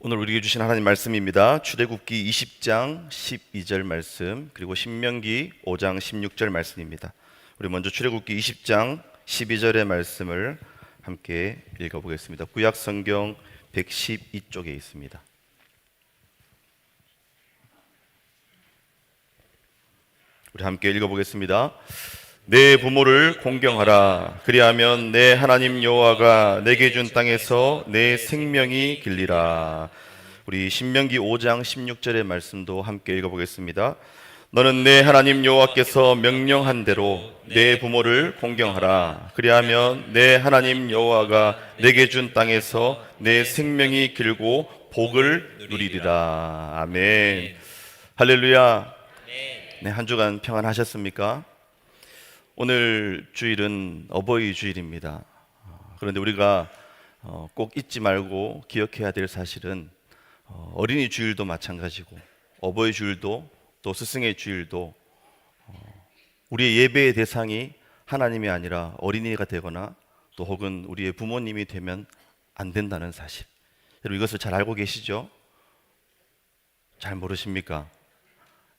오늘 우리에게 주신 하나님 말씀입니다. 출애굽기 20장 12절 말씀, 그리고 신명기 5장 16절 말씀입니다. 우리 먼저 출애굽기 20장 12절의 말씀을 함께 읽어보겠습니다. 구약 성경 112쪽에 있습니다. 우리 함께 읽어보겠습니다. 내 부모를 공경하라. 그리하면 내 하나님 여호와가 내게 준 땅에서 내 생명이 길리라. 우리 신명기 5장 16절의 말씀도 함께 읽어보겠습니다. 너는 내 하나님 여호와께서 명령한 대로 내 부모를 공경하라. 그리하면 내 하나님 여호와가 내게 준 땅에서 내 생명이 길고 복을 누리리라. 아멘. 할렐루야. 네, 한 주간 평안하셨습니까? 오늘 주일은 어버이 주일입니다. 그런데 우리가 꼭 잊지 말고 기억해야 될 사실은 어린이 주일도 마찬가지고 어버이 주일도 또 스승의 주일도 우리의 예배의 대상이 하나님이 아니라 어린이가 되거나 또 혹은 우리의 부모님이 되면 안 된다는 사실, 여러분 이것을 잘 알고 계시죠? 잘 모르십니까?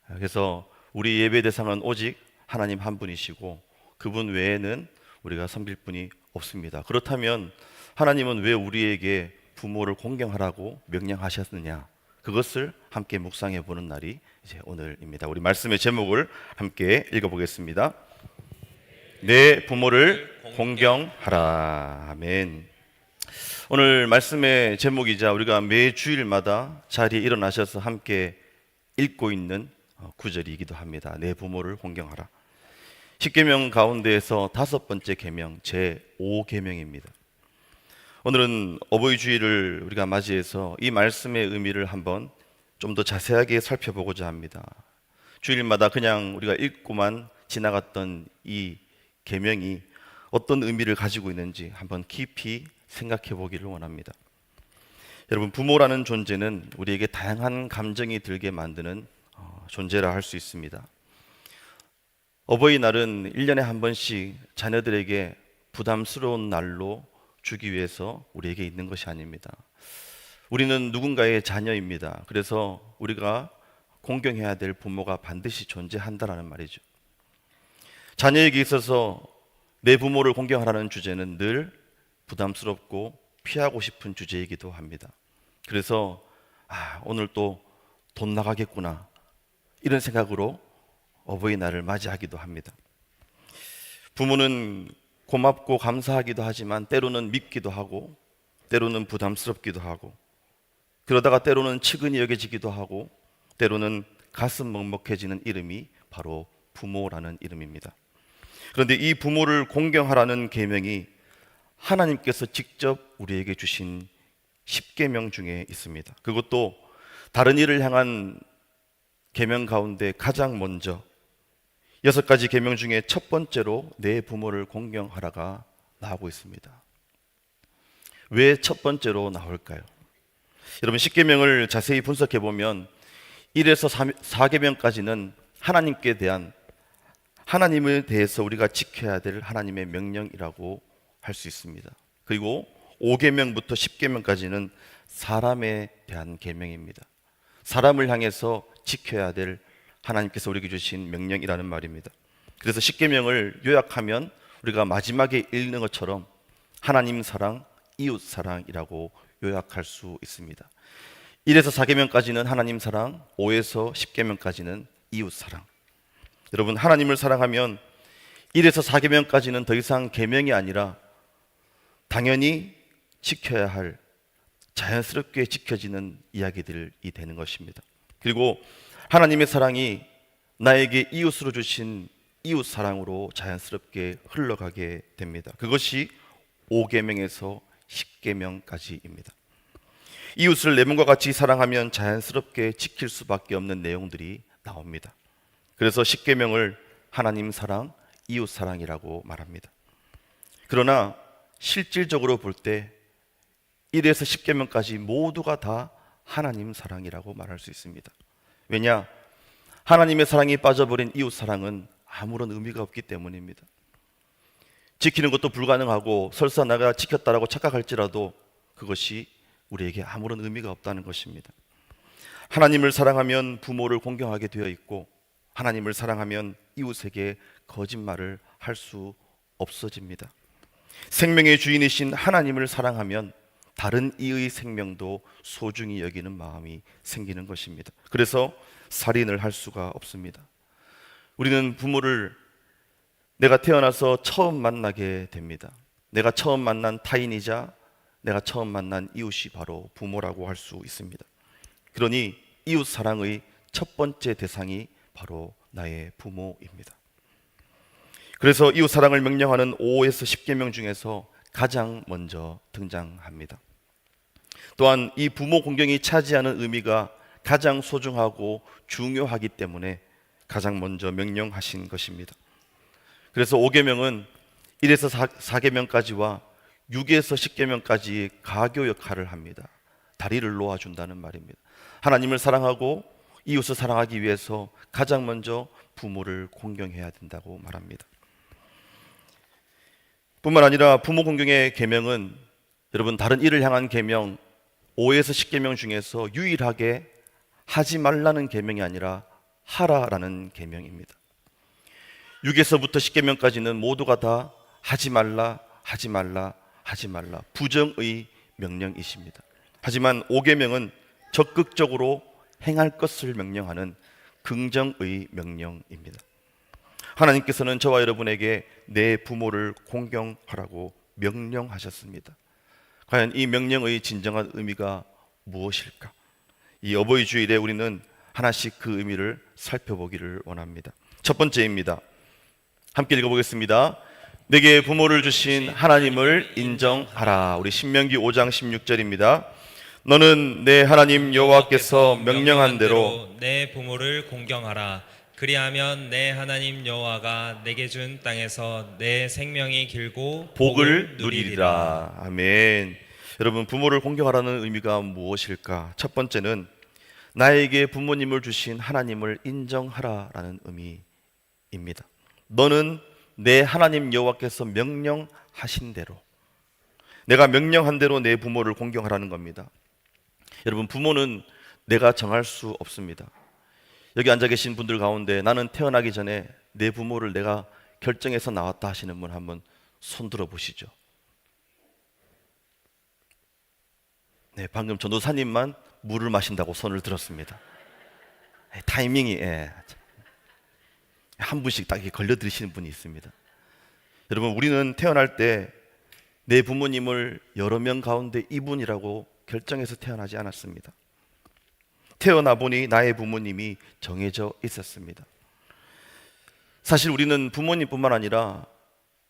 그래서 우리 예배 대상은 오직 하나님 한 분이시고 그분 외에는 우리가 섬길 분이 없습니다. 그렇다면 하나님은 왜 우리에게 부모를 공경하라고 명령하셨느냐? 그것을 함께 묵상해 보는 날이 이제 오늘입니다. 우리 말씀의 제목을 함께 읽어보겠습니다. 내 부모를 공경하라. 아멘. 오늘 말씀의 제목이자 우리가 매 주일마다 자리에 일어나셔서 함께 읽고 있는 구절이기도 합니다. 내 부모를 공경하라. 10계명 가운데에서 5번째 계명, 제5계명입니다. 오늘은 어버이 주일을 우리가 맞이해서 이 말씀의 의미를 한번 좀 더 자세하게 살펴보고자 합니다. 주일마다 그냥 우리가 읽고만 지나갔던 이 계명이 어떤 의미를 가지고 있는지 한번 깊이 생각해 보기를 원합니다. 여러분, 부모라는 존재는 우리에게 다양한 감정이 들게 만드는 존재라 할 수 있습니다. 어버이날은 1년에 한 번씩 자녀들에게 부담스러운 날로 주기 위해서 우리에게 있는 것이 아닙니다. 우리는 누군가의 자녀입니다. 그래서 우리가 공경해야 될 부모가 반드시 존재한다라는 말이죠. 자녀에게 있어서 내 부모를 공경하라는 주제는 늘 부담스럽고 피하고 싶은 주제이기도 합니다. 그래서 오늘 또 돈 나가겠구나 이런 생각으로 어버이날을 맞이하기도 합니다. 부모는 고맙고 감사하기도 하지만 때로는 밉기도 하고 때로는 부담스럽기도 하고 그러다가 때로는 측은히 여겨지기도 하고 때로는 가슴 먹먹해지는 이름이 바로 부모라는 이름입니다. 그런데 이 부모를 공경하라는 계명이 하나님께서 직접 우리에게 주신 10계명 중에 있습니다. 그것도 다른 일을 향한 계명 가운데 가장 먼저 6가지 계명 중에 첫 번째로 내 부모를 공경하라가 나오고 있습니다. 왜 첫 번째로 나올까요? 여러분, 10계명을 자세히 분석해 보면 1에서 4계명까지는 하나님께 대한, 하나님에 대해서 우리가 지켜야 될 하나님의 명령이라고 할 수 있습니다. 그리고 5계명부터 10계명까지는 사람에 대한 계명입니다. 사람을 향해서 지켜야 될 하나님께서 우리에게 주신 명령이라는 말입니다. 그래서 10계명을 요약하면 우리가 마지막에 읽는 것처럼 하나님 사랑, 이웃 사랑이라고 요약할 수 있습니다. 1에서 4계명까지는 하나님 사랑, 5에서 10계명까지는 이웃 사랑. 여러분, 하나님을 사랑하면 1에서 4계명까지는 더 이상 계명이 아니라 당연히 지켜야 할, 자연스럽게 지켜지는 이야기들이 되는 것입니다. 그리고 하나님의 사랑이 나에게 이웃으로 주신 이웃 사랑으로 자연스럽게 흘러가게 됩니다. 그것이 5계명에서 10계명까지입니다. 이웃을 내 몸과 같이 사랑하면 자연스럽게 지킬 수밖에 없는 내용들이 나옵니다. 그래서 10계명을 하나님 사랑, 이웃 사랑이라고 말합니다. 그러나 실질적으로 볼 때 1에서 10계명까지 모두가 다 하나님 사랑이라고 말할 수 있습니다. 왜냐? 하나님의 사랑이 빠져버린 이웃 사랑은 아무런 의미가 없기 때문입니다. 지키는 것도 불가능하고 설사 내가 지켰다라고 착각할지라도 그것이 우리에게 아무런 의미가 없다는 것입니다. 하나님을 사랑하면 부모를 공경하게 되어 있고, 하나님을 사랑하면 이웃에게 거짓말을 할 수 없어집니다. 생명의 주인이신 하나님을 사랑하면 다른 이의 생명도 소중히 여기는 마음이 생기는 것입니다. 그래서 살인을 할 수가 없습니다. 우리는 부모를 내가 태어나서 처음 만나게 됩니다. 내가 처음 만난 타인이자 내가 처음 만난 이웃이 바로 부모라고 할 수 있습니다. 그러니 이웃 사랑의 첫 번째 대상이 바로 나의 부모입니다. 그래서 이웃 사랑을 명령하는 5에서 10계명 중에서 가장 먼저 등장합니다. 또한 이 부모 공경이 차지하는 의미가 가장 소중하고 중요하기 때문에 가장 먼저 명령하신 것입니다. 그래서 5계명은 1에서 4계명까지와 6에서 10계명까지 가교 역할을 합니다. 다리를 놓아준다는 말입니다. 하나님을 사랑하고 이웃을 사랑하기 위해서 가장 먼저 부모를 공경해야 된다고 말합니다. 뿐만 아니라 부모 공경의 계명은 여러분 다른 일을 향한 계명 5에서 10계명 중에서 유일하게 하지 말라는 계명이 아니라 하라라는 계명입니다. 6에서부터 10계명까지는 모두가 다 하지 말라, 하지 말라, 하지 말라 부정의 명령이십니다. 하지만 5계명은 적극적으로 행할 것을 명령하는 긍정의 명령입니다. 하나님께서는 저와 여러분에게 내 부모를 공경하라고 명령하셨습니다. 과연 이 명령의 진정한 의미가 무엇일까? 이 어버이 주일에 우리는 하나씩 그 의미를 살펴보기를 원합니다. 첫 번째입니다. 함께 읽어보겠습니다. 내게 부모를 주신 하나님을 인정하라. 우리 신명기 5장 16절입니다. 너는 내 하나님 여호와께서 명령한 대로 내 부모를 공경하라. 그리하면 내 하나님 여호와가 내게 준 땅에서 내 생명이 길고 복을 누리리라. 아멘. 여러분, 부모를 공경하라는 의미가 무엇일까? 첫 번째는 나에게 부모님을 주신 하나님을 인정하라라는 의미입니다. 너는 내 하나님 여호와께서 명령하신 대로, 내가 명령한 대로 내 부모를 공경하라는 겁니다. 여러분, 부모는 내가 정할 수 없습니다. 여기 앉아 계신 분들 가운데 나는 태어나기 전에 내 부모를 내가 결정해서 나왔다 하시는 분 한번 손 들어 보시죠. 네, 방금 전도사님만 물을 마신다고 손을 들었습니다. 네, 타이밍이 한 분씩 딱 걸려드시는 분이 있습니다. 여러분, 우리는 태어날 때 내 부모님을 여러 명 가운데 이분이라고 결정해서 태어나지 않았습니다. 태어나 보니 나의 부모님이 정해져 있었습니다. 사실 우리는 부모님뿐만 아니라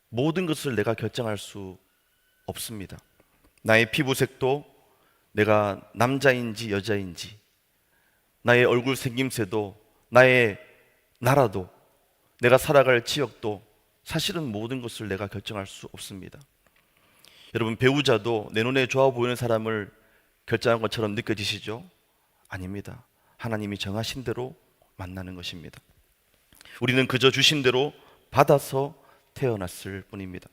모든 것을 내가 결정할 수 없습니다. 나의 피부색도, 내가 남자인지 여자인지, 나의 얼굴 생김새도, 나의 나라도, 내가 살아갈 지역도 사실은 모든 것을 내가 결정할 수 없습니다. 여러분, 배우자도 내 눈에 좋아 보이는 사람을 결정한 것처럼 느껴지시죠? 아닙니다. 하나님이 정하신 대로 만나는 것입니다. 우리는 그저 주신 대로 받아서 태어났을 뿐입니다.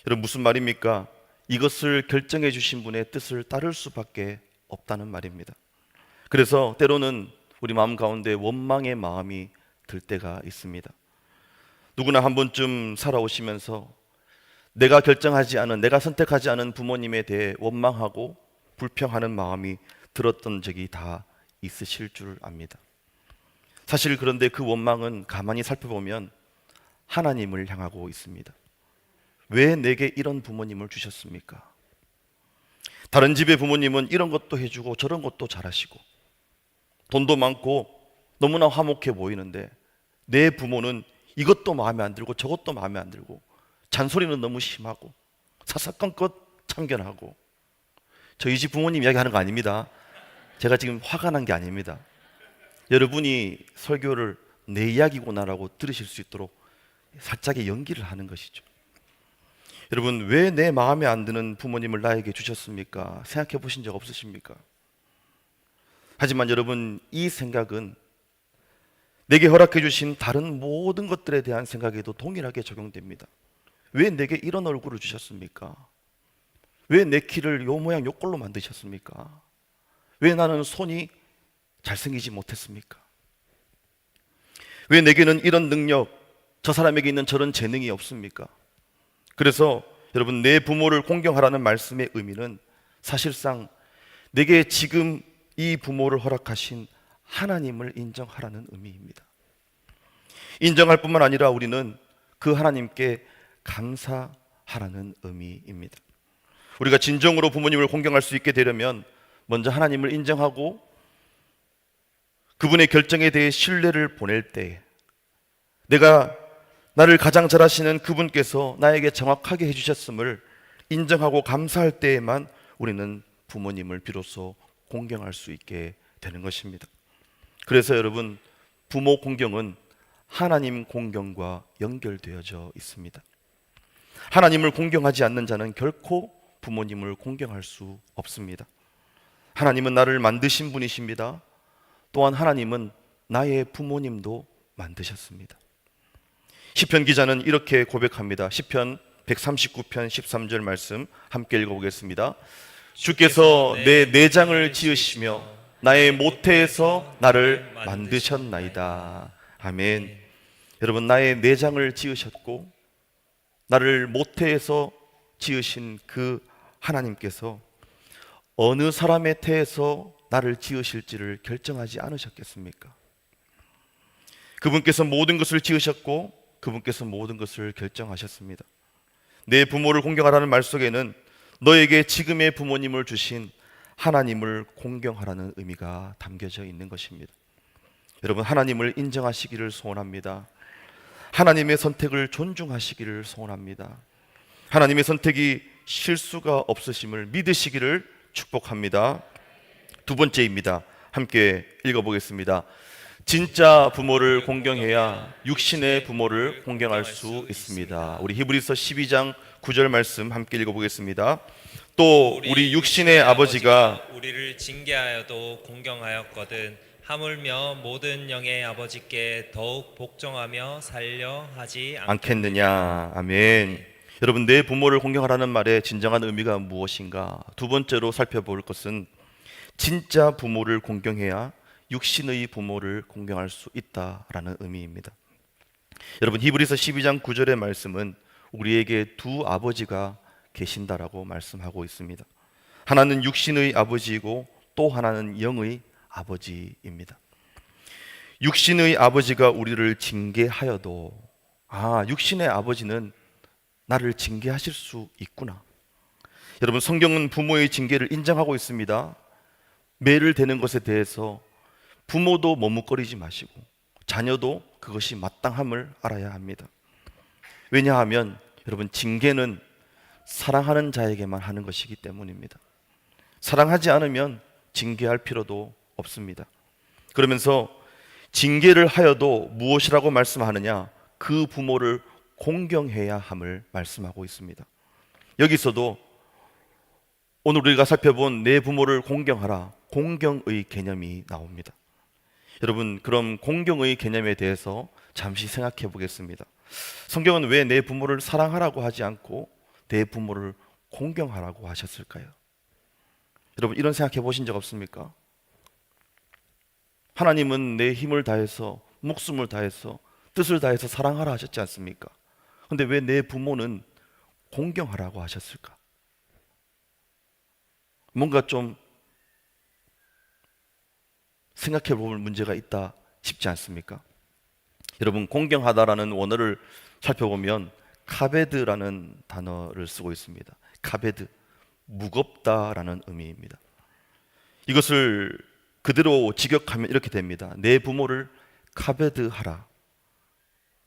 여러분, 무슨 말입니까? 이것을 결정해 주신 분의 뜻을 따를 수밖에 없다는 말입니다. 그래서 때로는 우리 마음 가운데 원망의 마음이 들 때가 있습니다. 누구나 한 번쯤 살아오시면서 내가 결정하지 않은, 내가 선택하지 않은 부모님에 대해 원망하고 불평하는 마음이 들었던 적이 다 있으실 줄 압니다. 사실 그런데 그 원망은 가만히 살펴보면 하나님을 향하고 있습니다. 왜 내게 이런 부모님을 주셨습니까? 다른 집의 부모님은 이런 것도 해주고 저런 것도 잘하시고 돈도 많고 너무나 화목해 보이는데 내 부모는 이것도 마음에 안 들고 저것도 마음에 안 들고 잔소리는 너무 심하고 사사건건 참견하고. 저희 집 부모님 이야기하는 거 아닙니다. 제가 지금 화가 난 게 아닙니다. 여러분이 설교를 내 이야기구나라고 들으실 수 있도록 살짝의 연기를 하는 것이죠. 여러분, 왜 내 마음에 안 드는 부모님을 나에게 주셨습니까? 생각해 보신 적 없으십니까? 하지만 여러분, 이 생각은 내게 허락해 주신 다른 모든 것들에 대한 생각에도 동일하게 적용됩니다. 왜 내게 이런 얼굴을 주셨습니까? 왜 내 키를 요 모양 요 꼴로 만드셨습니까? 왜 나는 손이 잘생기지 못했습니까? 왜 내게는 이런 능력, 저 사람에게 있는 저런 재능이 없습니까? 그래서 여러분, 내 부모를 공경하라는 말씀의 의미는 사실상 내게 지금 이 부모를 허락하신 하나님을 인정하라는 의미입니다. 인정할 뿐만 아니라 우리는 그 하나님께 감사하라는 의미입니다. 우리가 진정으로 부모님을 공경할 수 있게 되려면 먼저 하나님을 인정하고 그분의 결정에 대해 신뢰를 보낼 때에, 내가 나를 가장 잘 아시는 그분께서 나에게 정확하게 해주셨음을 인정하고 감사할 때에만 우리는 부모님을 비로소 공경할 수 있게 되는 것입니다. 그래서 여러분, 부모 공경은 하나님 공경과 연결되어져 있습니다. 하나님을 공경하지 않는 자는 결코 부모님을 공경할 수 없습니다. 하나님은 나를 만드신 분이십니다. 또한 하나님은 나의 부모님도 만드셨습니다. 시편 기자는 이렇게 고백합니다. 시편 139편 13절 말씀 함께 읽어보겠습니다. 주께서 내 내장을 지으시며 나의 모태에서 나를 만드셨나이다. 아멘. 여러분, 나의 내장을 지으셨고 나를 모태에서 지으신 그 하나님께서 어느 사람의 태에서 나를 지으실지를 결정하지 않으셨겠습니까? 그분께서 모든 것을 지으셨고 그분께서 모든 것을 결정하셨습니다. 내 부모를 공경하라는 말 속에는 너에게 지금의 부모님을 주신 하나님을 공경하라는 의미가 담겨져 있는 것입니다. 여러분, 하나님을 인정하시기를 소원합니다. 하나님의 선택을 존중하시기를 소원합니다. 하나님의 선택이 실수가 없으심을 믿으시기를 축복합니다. 두 번째입니다. 함께 읽어보겠습니다. 진짜 부모를 공경해야 육신의 부모를 공경할 수 있습니다. 우리 히브리서 12장 9절 말씀 함께 읽어보겠습니다. 또 우리 육신의 아버지가 우리를 징계하여도 공경하였거든 하물며 모든 영의 아버지께 더욱 복종하며 살려 하지 않겠느냐. 아멘. 여러분, 내 부모를 공경하라는 말의 진정한 의미가 무엇인가? 두 번째로 살펴볼 것은 진짜 부모를 공경해야 육신의 부모를 공경할 수 있다라는 의미입니다. 여러분, 히브리서 12장 9절의 말씀은 우리에게 두 아버지가 계신다라고 말씀하고 있습니다. 하나는 육신의 아버지이고 또 하나는 영의 아버지입니다. 육신의 아버지가 우리를 징계하여도 육신의 아버지는 나를 징계하실 수 있구나. 여러분, 성경은 부모의 징계를 인정하고 있습니다. 매를 대는 것에 대해서 부모도 머뭇거리지 마시고 자녀도 그것이 마땅함을 알아야 합니다. 왜냐하면 여러분, 징계는 사랑하는 자에게만 하는 것이기 때문입니다. 사랑하지 않으면 징계할 필요도 없습니다. 그러면서 징계를 하여도 무엇이라고 말씀하느냐? 그 부모를 공경해야 함을 말씀하고 있습니다. 여기서도 오늘 우리가 살펴본 내 부모를 공경하라, 공경의 개념이 나옵니다. 여러분, 그럼 공경의 개념에 대해서 잠시 생각해 보겠습니다. 성경은 왜 내 부모를 사랑하라고 하지 않고 내 부모를 공경하라고 하셨을까요? 여러분, 이런 생각해 보신 적 없습니까? 하나님은 내 힘을 다해서, 목숨을 다해서, 뜻을 다해서 사랑하라 하셨지 않습니까? 그런데 왜 내 부모는 공경하라고 하셨을까? 뭔가 좀 생각해 볼 문제가 있다 싶지 않습니까? 여러분, 공경하다라는 원어를 살펴보면 카베드라는 단어를 쓰고 있습니다. 카베드, 무겁다라는 의미입니다. 이것을 그대로 직역하면 이렇게 됩니다. 내 부모를 카베드하라.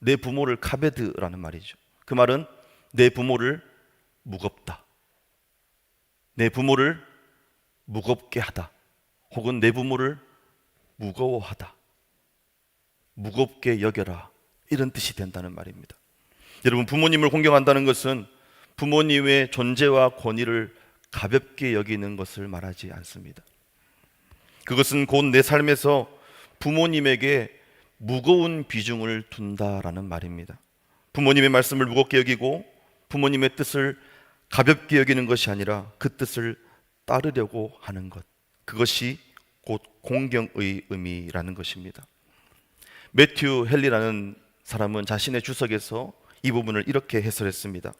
내 부모를 카베드라는 말이죠. 그 말은 내 부모를 무겁다, 내 부모를 무겁게 하다, 혹은 내 부모를 무거워하다, 무겁게 여겨라, 이런 뜻이 된다는 말입니다. 여러분, 부모님을 공경한다는 것은 부모님의 존재와 권위를 가볍게 여기는 것을 말하지 않습니다. 그것은 곧 내 삶에서 부모님에게 무거운 비중을 둔다라는 말입니다. 부모님의 말씀을 무겁게 여기고 부모님의 뜻을 가볍게 여기는 것이 아니라 그 뜻을 따르려고 하는 것, 그것이 곧 공경의 의미라는 것입니다. 매튜 헨리라는 사람은 자신의 주석에서 이 부분을 이렇게 해설했습니다.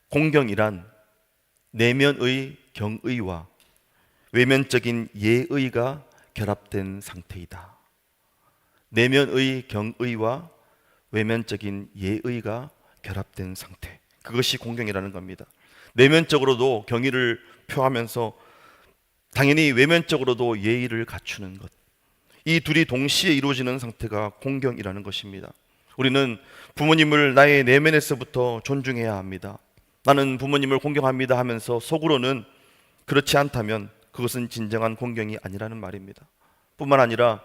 공경이란 내면의 경의와 외면적인 예의가 결합된 상태이다. 내면의 경의와 외면적인 예의가 결합된 상태, 그것이 공경이라는 겁니다. 내면적으로도 경의를 표하면서 당연히 외면적으로도 예의를 갖추는 것, 이 둘이 동시에 이루어지는 상태가 공경이라는 것입니다. 우리는 부모님을 나의 내면에서부터 존중해야 합니다. 나는 부모님을 공경합니다 하면서 속으로는 그렇지 않다면 그것은 진정한 공경이 아니라는 말입니다. 뿐만 아니라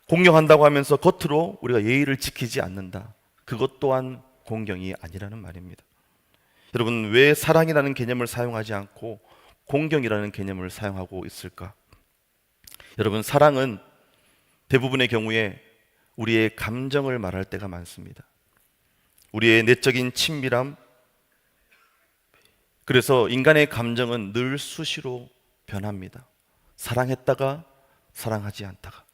공경한다고 하면서 겉으로 우리가 예의를 지키지 않는다, 그것 또한 공경이 아니라는 말입니다. 여러분, 왜 사랑이라는 개념을 사용하지 않고 공경이라는 개념을 사용하고 있을까? 여러분, 사랑은 대부분의 경우에 우리의 감정을 말할 때가 많습니다. 우리의 내적인 친밀함, 그래서 인간의 감정은 늘 수시로 변합니다. 사랑했다가 사랑하지 않다가.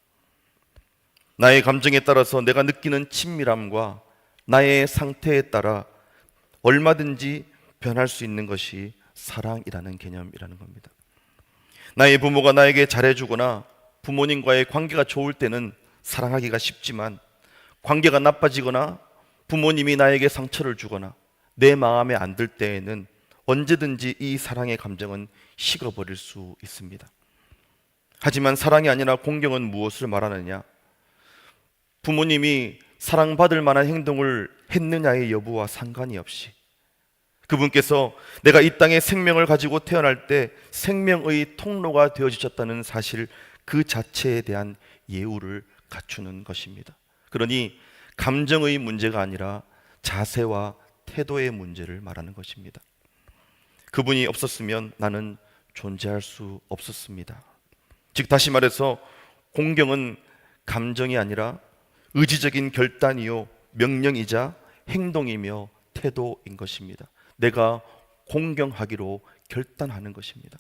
나의 감정에 따라서 내가 느끼는 친밀함과 나의 상태에 따라 얼마든지 변할 수 있는 것이 사랑이라는 개념이라는 겁니다. 나의 부모가 나에게 잘해주거나 부모님과의 관계가 좋을 때는 사랑하기가 쉽지만, 관계가 나빠지거나 부모님이 나에게 상처를 주거나 내 마음에 안 들 때에는 언제든지 이 사랑의 감정은 식어버릴 수 있습니다. 하지만 사랑이 아니라 공경은 무엇을 말하느냐? 부모님이 사랑받을 만한 행동을 했느냐의 여부와 상관이 없이 그분께서 내가 이 땅에 생명을 가지고 태어날 때 생명의 통로가 되어주셨다는 사실 그 자체에 대한 예우를 갖추는 것입니다. 그러니 감정의 문제가 아니라 자세와 태도의 문제를 말하는 것입니다. 그분이 없었으면 나는 존재할 수 없었습니다. 즉 다시 말해서 공경은 감정이 아니라 의지적인 결단이요 명령이자 행동이며 태도인 것입니다. 내가 공경하기로 결단하는 것입니다.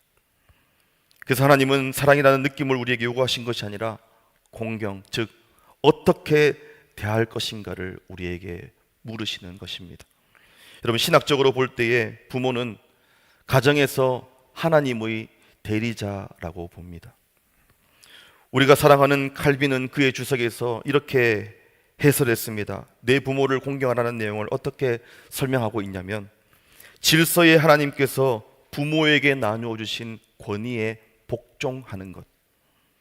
그래서 하나님은 사랑이라는 느낌을 우리에게 요구하신 것이 아니라 공경, 즉 어떻게 대할 것인가를 우리에게 물으시는 것입니다. 여러분, 신학적으로 볼 때에 부모는 가정에서 하나님의 대리자라고 봅니다. 우리가 사랑하는 칼빈은 그의 주석에서 이렇게 해설했습니다. 내 부모를 공경하라는 내용을 어떻게 설명하고 있냐면, 질서의 하나님께서 부모에게 나누어 주신 권위에 복종하는 것,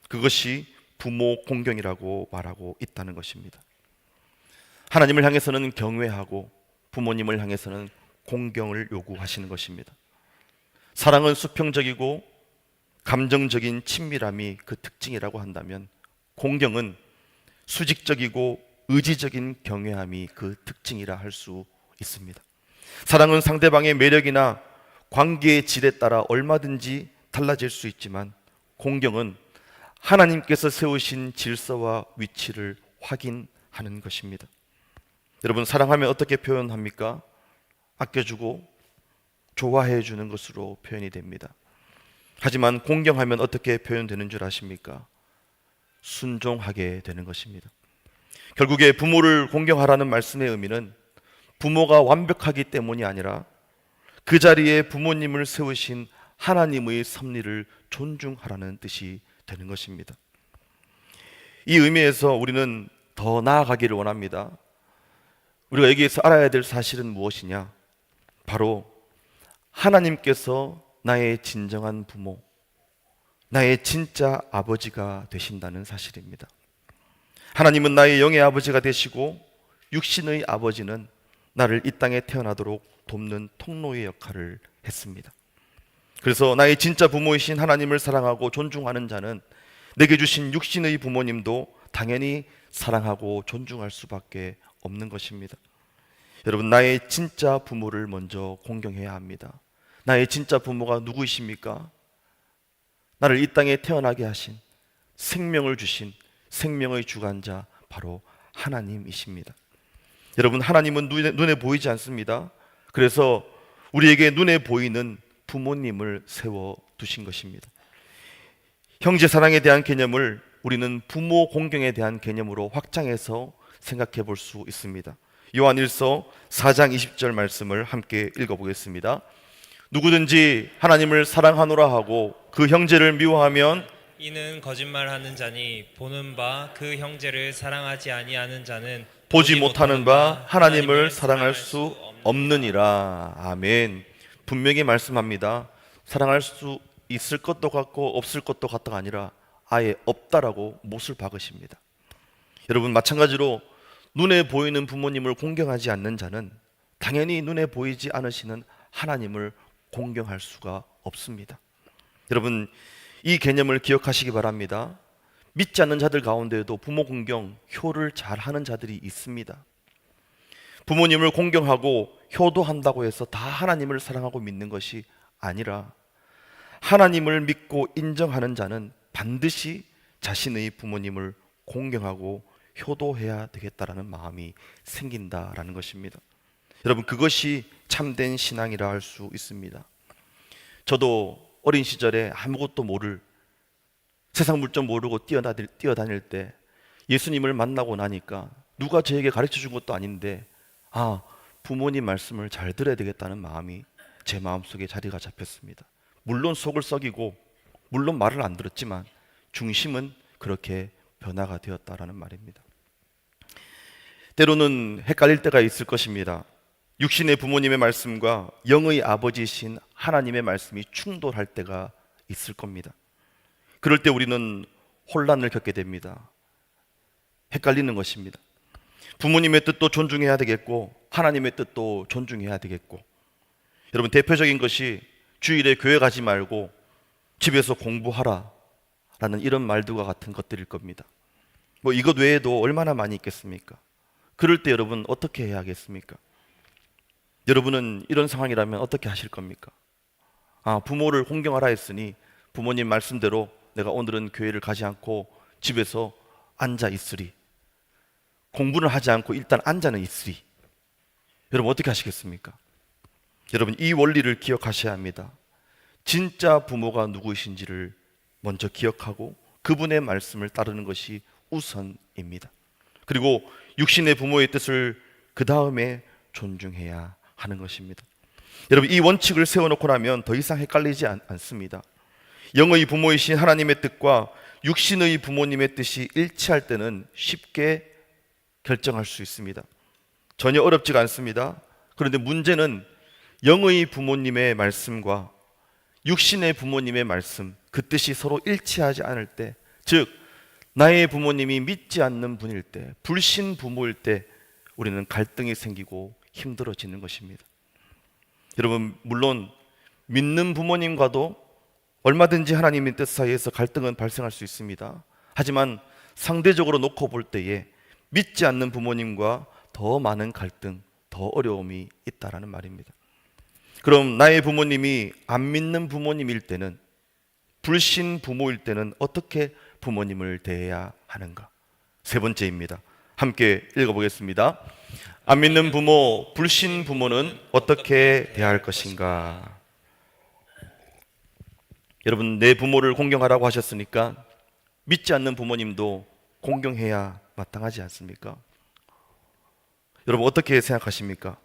그것이 부모 공경이라고 말하고 있다는 것입니다. 하나님을 향해서는 경외하고 부모님을 향해서는 공경을 요구하시는 것입니다. 사랑은 수평적이고 감정적인 친밀함이 그 특징이라고 한다면, 공경은 수직적이고 의지적인 경외함이 그 특징이라 할 수 있습니다. 사랑은 상대방의 매력이나 관계의 질에 따라 얼마든지 달라질 수 있지만, 공경은 하나님께서 세우신 질서와 위치를 확인하는 것입니다. 여러분, 사랑하면 어떻게 표현합니까? 아껴주고 좋아해 주는 것으로 표현이 됩니다. 하지만 공경하면 어떻게 표현되는 줄 아십니까? 순종하게 되는 것입니다. 결국에 부모를 공경하라는 말씀의 의미는 부모가 완벽하기 때문이 아니라 그 자리에 부모님을 세우신 하나님의 섭리를 존중하라는 뜻이 되는 것입니다. 이 의미에서 우리는 더 나아가기를 원합니다. 우리가 여기에서 알아야 될 사실은 무엇이냐? 바로 하나님께서 나의 진정한 부모, 나의 진짜 아버지가 되신다는 사실입니다. 하나님은 나의 영의 아버지가 되시고 육신의 아버지는 나를 이 땅에 태어나도록 돕는 통로의 역할을 했습니다. 그래서 나의 진짜 부모이신 하나님을 사랑하고 존중하는 자는 내게 주신 육신의 부모님도 당연히 사랑하고 존중할 수밖에 없는 것입니다. 여러분, 나의 진짜 부모를 먼저 공경해야 합니다. 나의 진짜 부모가 누구이십니까? 나를 이 땅에 태어나게 하신, 생명을 주신 생명의 주관자 바로 하나님이십니다. 여러분, 하나님은 눈에 보이지 않습니다. 그래서 우리에게 눈에 보이는 부모님을 세워 두신 것입니다. 형제 사랑에 대한 개념을 우리는 부모 공경에 대한 개념으로 확장해서 생각해 볼 수 있습니다. 요한일서 4장 20절 말씀을 함께 읽어보겠습니다. 누구든지 하나님을 사랑하노라 하고 그 형제를 미워하면 이는 거짓말하는 자니 보는 바 그 형제를 사랑하지 아니하는 자는 보지 못하는 바 하나님을 사랑할 수 없느니라. 아멘. 분명히 말씀합니다. 사랑할 수 있을 것도 같고 없을 것도 같다가 아니라 아예 없다라고 못을 박으십니다. 여러분, 마찬가지로 눈에 보이는 부모님을 공경하지 않는 자는 당연히 눈에 보이지 않으시는 하나님을 공경할 수가 없습니다. 여러분, 이 개념을 기억하시기 바랍니다. 믿지 않는 자들 가운데에도 부모 공경, 효를 잘하는 자들이 있습니다. 부모님을 공경하고 효도한다고 해서 다 하나님을 사랑하고 믿는 것이 아니라 하나님을 믿고 인정하는 자는 반드시 자신의 부모님을 공경하고 효도해야 되겠다라는 마음이 생긴다라는 것입니다. 여러분, 그것이 참된 신앙이라 할 수 있습니다. 저도 어린 시절에 아무것도 모를, 세상 물정 모르고 뛰어다닐 때 예수님을 만나고 나니까 누가 저에게 가르쳐 준 것도 아닌데 부모님 말씀을 잘 들어야 되겠다는 마음이 제 마음속에 자리가 잡혔습니다. 물론 속을 썩이고 물론 말을 안 들었지만 중심은 그렇게 변화가 되었다라는 말입니다. 때로는 헷갈릴 때가 있을 것입니다. 육신의 부모님의 말씀과 영의 아버지이신 하나님의 말씀이 충돌할 때가 있을 겁니다. 그럴 때 우리는 혼란을 겪게 됩니다. 헷갈리는 것입니다. 부모님의 뜻도 존중해야 되겠고 하나님의 뜻도 존중해야 되겠고, 여러분, 대표적인 것이 주일에 교회 가지 말고 집에서 공부하라 라는 이런 말들과 같은 것들일 겁니다. 이것 외에도 얼마나 많이 있겠습니까? 그럴 때 여러분 어떻게 해야 하겠습니까? 여러분은 이런 상황이라면 어떻게 하실 겁니까? 부모를 공경하라 했으니 부모님 말씀대로 내가 오늘은 교회를 가지 않고 집에서 앉아 있으리, 공부는 하지 않고 일단 앉아는 있으리. 여러분 어떻게 하시겠습니까? 여러분, 이 원리를 기억하셔야 합니다. 진짜 부모가 누구이신지를 먼저 기억하고 그분의 말씀을 따르는 것이 우선입니다. 그리고 육신의 부모의 뜻을 그 다음에 존중해야 하는 것입니다. 여러분, 이 원칙을 세워놓고 나면 더 이상 헷갈리지 않습니다. 영의 부모이신 하나님의 뜻과 육신의 부모님의 뜻이 일치할 때는 쉽게 결정할 수 있습니다. 전혀 어렵지가 않습니다. 그런데 문제는 영의 부모님의 말씀과 육신의 부모님의 말씀, 그 뜻이 서로 일치하지 않을 때, 즉 나의 부모님이 믿지 않는 분일 때, 불신 부모일 때 우리는 갈등이 생기고 힘들어지는 것입니다. 여러분, 물론 믿는 부모님과도 얼마든지 하나님의 뜻 사이에서 갈등은 발생할 수 있습니다. 하지만 상대적으로 놓고 볼 때에 믿지 않는 부모님과 더 많은 갈등, 더 어려움이 있다라는 말입니다. 그럼 나의 부모님이 안 믿는 부모님일 때는, 불신 부모일 때는 어떻게 부모님을 대해야 하는가? 세 번째입니다. 함께 읽어보겠습니다. 안 믿는 부모, 불신 부모는 어떻게 대할 것인가? 여러분, 내 부모를 공경하라고 하셨으니까 믿지 않는 부모님도 공경해야 마땅하지 않습니까? 여러분 어떻게 생각하십니까?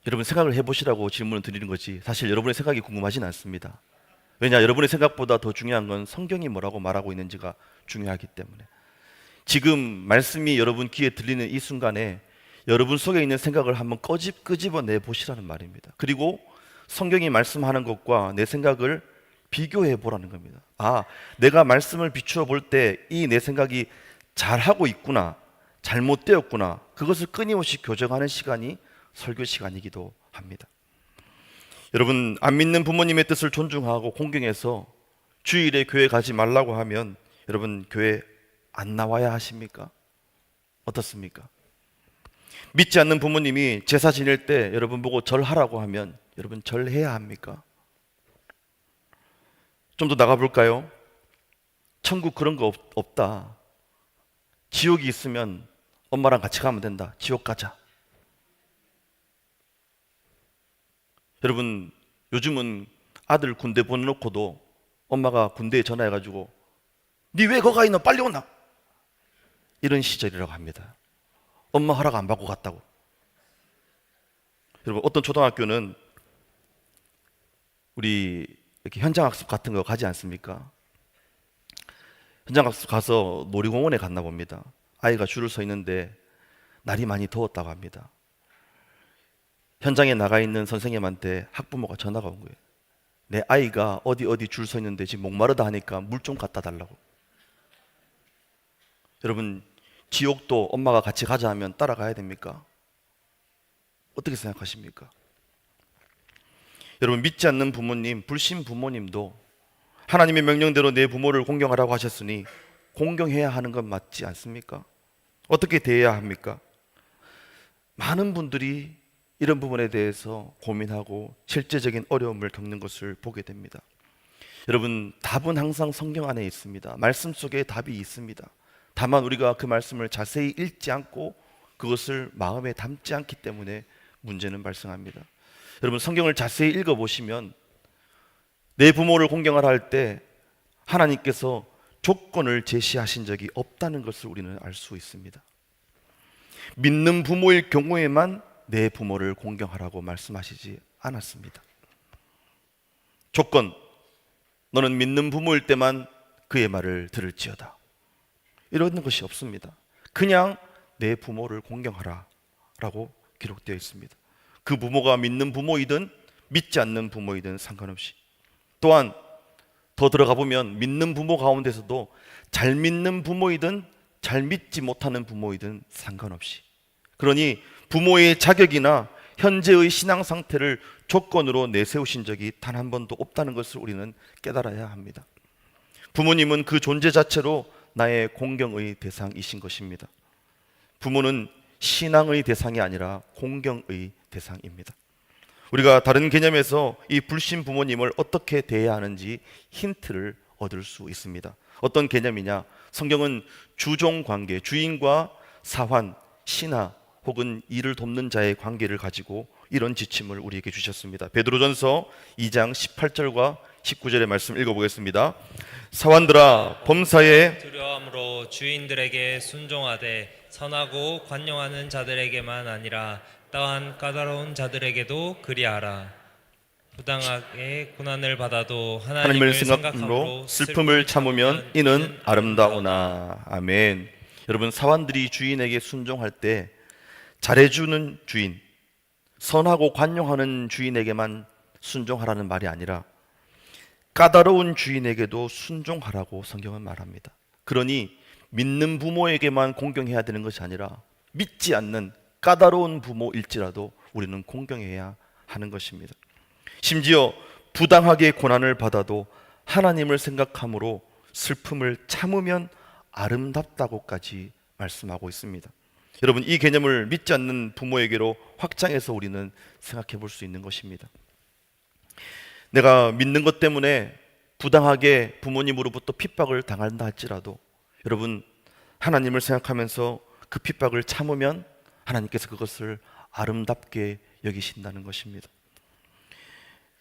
여러분 생각을 해보시라고 질문을 드리는 거지 사실 여러분의 생각이 궁금하진 않습니다. 왜냐, 여러분의 생각보다 더 중요한 건 성경이 뭐라고 말하고 있는지가 중요하기 때문에. 지금 말씀이 여러분 귀에 들리는 이 순간에 여러분 속에 있는 생각을 한번 끄집어내 보시라는 말입니다. 그리고 성경이 말씀하는 것과 내 생각을 비교해 보라는 겁니다. 내가 말씀을 비추어 볼 때 이 내 생각이 잘하고 있구나, 잘못되었구나, 그것을 끊임없이 교정하는 시간이 설교 시간이기도 합니다. 여러분, 안 믿는 부모님의 뜻을 존중하고 공경해서 주일에 교회 가지 말라고 하면 여러분 교회 안 나와야 하십니까? 어떻습니까? 믿지 않는 부모님이 제사 지낼 때 여러분 보고 절하라고 하면 여러분 절해야 합니까? 좀 더 나가 볼까요? 천국 그런 거 없다. 지옥이 있으면 엄마랑 같이 가면 된다. 지옥 가자. 여러분, 요즘은 아들 군대 보내놓고도 엄마가 군대에 전화해가지고 니 왜 거기 있노? 빨리 오나? 이런 시절이라고 합니다. 엄마 허락 안 받고 갔다고. 여러분, 어떤 초등학교는 우리 이렇게 현장학습 같은 거 가지 않습니까? 현장학습 가서 놀이공원에 갔나 봅니다. 아이가 줄을 서 있는데 날이 많이 더웠다고 합니다. 현장에 나가 있는 선생님한테 학부모가 전화가 온 거예요. 내 아이가 어디 줄 서 있는데 지금 목마르다 하니까 물 좀 갖다 달라고. 여러분, 지옥도 엄마가 같이 가자 하면 따라가야 됩니까? 어떻게 생각하십니까? 여러분, 믿지 않는 부모님, 불신 부모님도 하나님의 명령대로 내 부모를 공경하라고 하셨으니 공경해야 하는 건 맞지 않습니까? 어떻게 대해야 합니까? 많은 분들이 이런 부분에 대해서 고민하고 실제적인 어려움을 겪는 것을 보게 됩니다. 여러분, 답은 항상 성경 안에 있습니다. 말씀 속에 답이 있습니다. 다만 우리가 그 말씀을 자세히 읽지 않고 그것을 마음에 담지 않기 때문에 문제는 발생합니다. 여러분, 성경을 자세히 읽어보시면 내 부모를 공경하라 할 때 하나님께서 조건을 제시하신 적이 없다는 것을 우리는 알 수 있습니다. 믿는 부모일 경우에만 내 부모를 공경하라고 말씀하시지 않았습니다. 조건, 너는 믿는 부모일 때만 그의 말을 들을지어다, 이런 것이 없습니다. 그냥 내 부모를 공경하라 라고 기록되어 있습니다. 그 부모가 믿는 부모이든 믿지 않는 부모이든 상관없이. 또한 더 들어가 보면 믿는 부모 가운데서도 잘 믿는 부모이든 잘 믿지 못하는 부모이든 상관없이, 그러니 부모의 자격이나 현재의 신앙 상태를 조건으로 내세우신 적이 단 한 번도 없다는 것을 우리는 깨달아야 합니다. 부모님은 그 존재 자체로 나의 공경의 대상이신 것입니다. 부모는 신앙의 대상이 아니라 공경의 대상입니다. 우리가 다른 개념에서 이 불신 부모님을 어떻게 대해야 하는지 힌트를 얻을 수 있습니다. 어떤 개념이냐? 성경은 주종 관계, 주인과 사환, 신하 혹은 이를 돕는 자의 관계를 가지고 이런 지침을 우리에게 주셨습니다. 베드로전서 2장 18절과 19절의 말씀 읽어보겠습니다. 사환들아, 범사에 두려움으로 주인들에게 순종하되 선하고 관용하는 자들에게만 아니라 또한 까다로운 자들에게도 그리하라. 부당하게 고난을 받아도 하나님을 생각함으로 슬픔을 참으면 이는 아름다우나. 아멘. 여러분, 사환들이 주인에게 순종할 때 잘해주는 주인, 선하고 관용하는 주인에게만 순종하라는 말이 아니라 까다로운 주인에게도 순종하라고 성경은 말합니다. 그러니 믿는 부모에게만 공경해야 되는 것이 아니라 믿지 않는 까다로운 부모일지라도 우리는 공경해야 하는 것입니다. 심지어 부당하게 고난을 받아도 하나님을 생각함으로 슬픔을 참으면 아름답다고까지 말씀하고 있습니다. 여러분, 이 개념을 믿지 않는 부모에게로 확장해서 우리는 생각해 볼 수 있는 것입니다. 내가 믿는 것 때문에 부당하게 부모님으로부터 핍박을 당한다 할지라도 여러분, 하나님을 생각하면서 그 핍박을 참으면 하나님께서 그것을 아름답게 여기신다는 것입니다.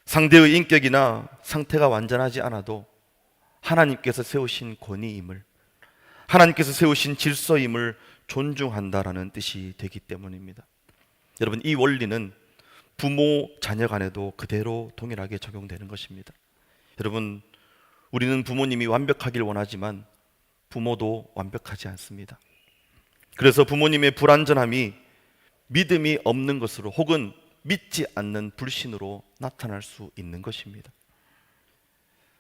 상대의 인격이나 상태가 완전하지 않아도 하나님께서 세우신 권위임을, 하나님께서 세우신 질서임을 존중한다라는 뜻이 되기 때문입니다. 여러분, 이 원리는 부모 자녀 간에도 그대로 동일하게 적용되는 것입니다. 여러분, 우리는 부모님이 완벽하길 원하지만 부모도 완벽하지 않습니다. 그래서 부모님의 불완전함이 믿음이 없는 것으로 혹은 믿지 않는 불신으로 나타날 수 있는 것입니다.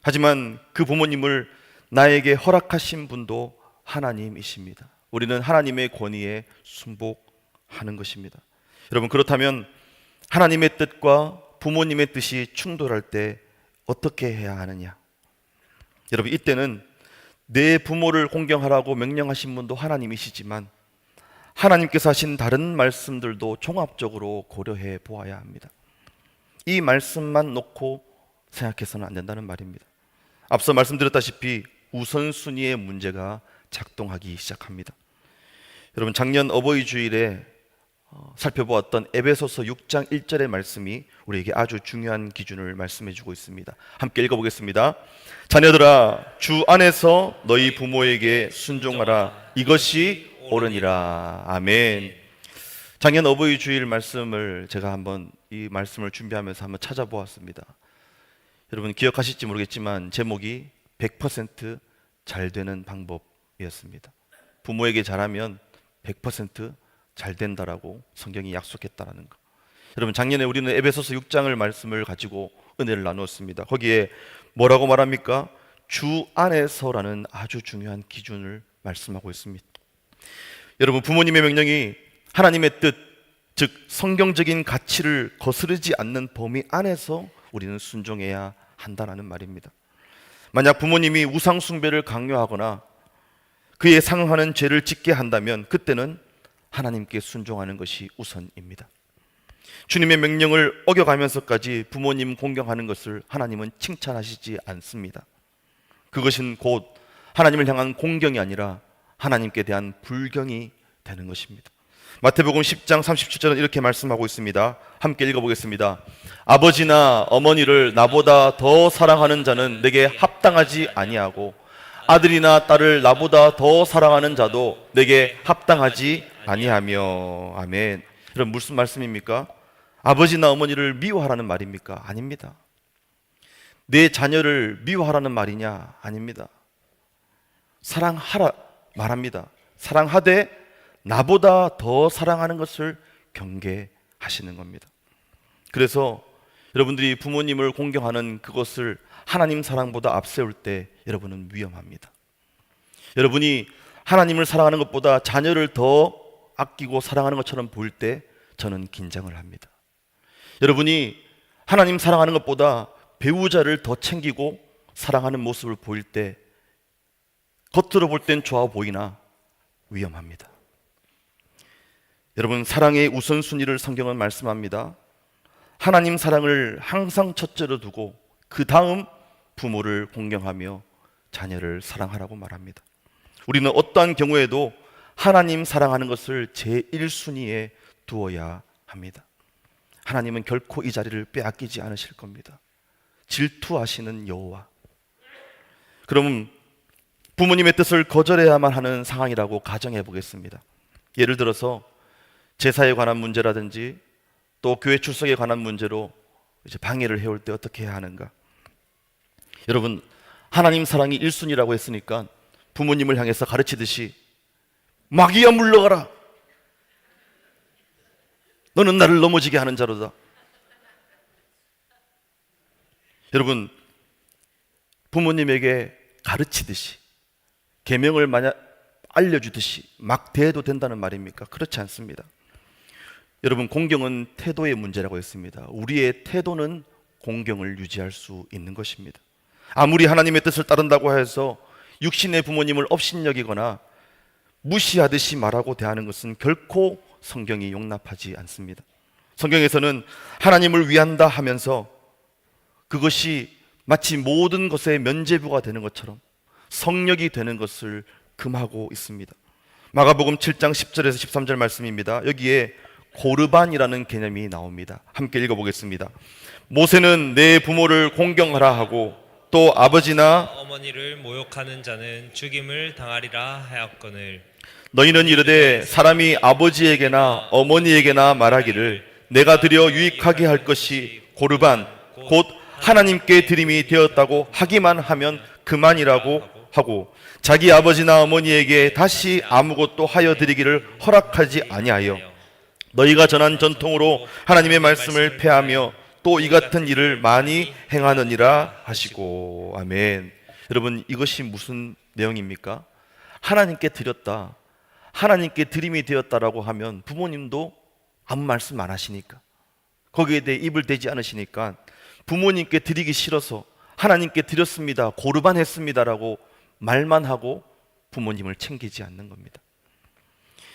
하지만 그 부모님을 나에게 허락하신 분도 하나님이십니다. 우리는 하나님의 권위에 순복하는 것입니다. 여러분, 그렇다면 하나님의 뜻과 부모님의 뜻이 충돌할 때 어떻게 해야 하느냐? 여러분, 이때는 내 부모를 공경하라고 명령하신 분도 하나님이시지만 하나님께서 하신 다른 말씀들도 종합적으로 고려해 보아야 합니다. 이 말씀만 놓고 생각해서는 안 된다는 말입니다. 앞서 말씀드렸다시피 우선순위의 문제가 작동하기 시작합니다. 여러분, 작년 어버이 주일에 살펴보았던 에베소서 6장 1절의 말씀이 우리에게 아주 중요한 기준을 말씀해 주고 있습니다. 함께 읽어보겠습니다. 자녀들아, 주 안에서 너희 부모에게 순종하라. 이것이 옳으니라. 아멘. 작년 어버이 주일 말씀을 제가 한번 이 말씀을 준비하면서 한번 찾아보았습니다. 여러분 기억하실지 모르겠지만 제목이 100% 되는 방법이었습니다. 부모에게 잘하면 100% 된다라고 성경이 약속했다라는 것. 여러분 작년에 우리는 에베소서 6장을 말씀을 가지고 은혜를 나누었습니다. 거기에 뭐라고 말합니까? 주 안에서라는 아주 중요한 기준을 말씀하고 있습니다. 여러분 부모님의 명령이 하나님의 뜻, 즉 성경적인 가치를 거스르지 않는 범위 안에서 우리는 순종해야 한다는 말입니다. 만약 부모님이 우상 숭배를 강요하거나 그에 상응하는 죄를 짓게 한다면 그때는 하나님께 순종하는 것이 우선입니다. 주님의 명령을 어겨가면서까지 부모님 공경하는 것을 하나님은 칭찬하시지 않습니다. 그것은 곧 하나님을 향한 공경이 아니라 하나님께 대한 불경이 되는 것입니다. 마태복음 10장 37절은 이렇게 말씀하고 있습니다. 함께 읽어보겠습니다. 아버지나 어머니를 나보다 더 사랑하는 자는 내게 합당하지 아니하고 아들이나 딸을 나보다 더 사랑하는 자도 내게 합당하지 아니하며. 아멘. 여러분 무슨 말씀입니까? 아버지나 어머니를 미워하라는 말입니까? 아닙니다. 내 자녀를 미워하라는 말이냐? 아닙니다. 사랑하라 말합니다. 사랑하되 나보다 더 사랑하는 것을 경계하시는 겁니다. 그래서 여러분들이 부모님을 공경하는 그것을 하나님 사랑보다 앞세울 때 여러분은 위험합니다. 여러분이 하나님을 사랑하는 것보다 자녀를 더 아끼고 사랑하는 것처럼 보일 때 저는 긴장을 합니다. 여러분이 하나님 사랑하는 것보다 배우자를 더 챙기고 사랑하는 모습을 보일 때 겉으로 볼 땐 좋아 보이나 위험합니다. 여러분 사랑의 우선순위를 성경은 말씀합니다. 하나님 사랑을 항상 첫째로 두고 그 다음 부모를 공경하며 자녀를 사랑하라고 말합니다. 우리는 어떠한 경우에도 하나님 사랑하는 것을 제1순위에 두어야 합니다. 하나님은 결코 이 자리를 빼앗기지 않으실 겁니다. 질투하시는 여호와. 그럼 부모님의 뜻을 거절해야만 하는 상황이라고 가정해 보겠습니다. 예를 들어서 제사에 관한 문제라든지 또 교회 출석에 관한 문제로 이제 방해를 해올 때 어떻게 해야 하는가? 여러분 하나님 사랑이 1순위라고 했으니까 부모님을 향해서 가르치듯이 마귀야 물러가라. 너는 나를 넘어지게 하는 자로다. 여러분 부모님에게 가르치듯이 계명을 만약 알려주듯이 막 대해도 된다는 말입니까? 그렇지 않습니다. 여러분 공경은 태도의 문제라고 했습니다. 우리의 태도는 공경을 유지할 수 있는 것입니다. 아무리 하나님의 뜻을 따른다고 해서 육신의 부모님을 업신여기거나 무시하듯이 말하고 대하는 것은 결코 성경이 용납하지 않습니다. 성경에서는 하나님을 위한다 하면서 그것이 마치 모든 것의 면죄부가 되는 것처럼 성력이 되는 것을 금하고 있습니다. 마가복음 7장 10절에서 13절 말씀입니다. 여기에 고르반이라는 개념이 나옵니다. 함께 읽어보겠습니다. 모세는 내 부모를 공경하라 하고 또 아버지나 어머니를 모욕하는 자는 죽임을 당하리라 하였거늘 너희는 이르되 사람이 아버지에게나 어머니에게나 말하기를 내가 드려 유익하게 할 것이 고르반 곧 하나님께 드림이 되었다고 하기만 하면 그만이라고 하고 자기 아버지나 어머니에게 다시 아무것도 하여 드리기를 허락하지 아니하여 너희가 전한 전통으로 하나님의 말씀을 폐하며 또 이 같은 일을 많이 행하느니라 하시고. 아멘. 여러분 이것이 무슨 내용입니까? 하나님께 드렸다, 하나님께 드림이 되었다라고 하면 부모님도 아무 말씀 안 하시니까, 거기에 대해 입을 대지 않으시니까 부모님께 드리기 싫어서 하나님께 드렸습니다, 고르반 했습니다라고 말만 하고 부모님을 챙기지 않는 겁니다.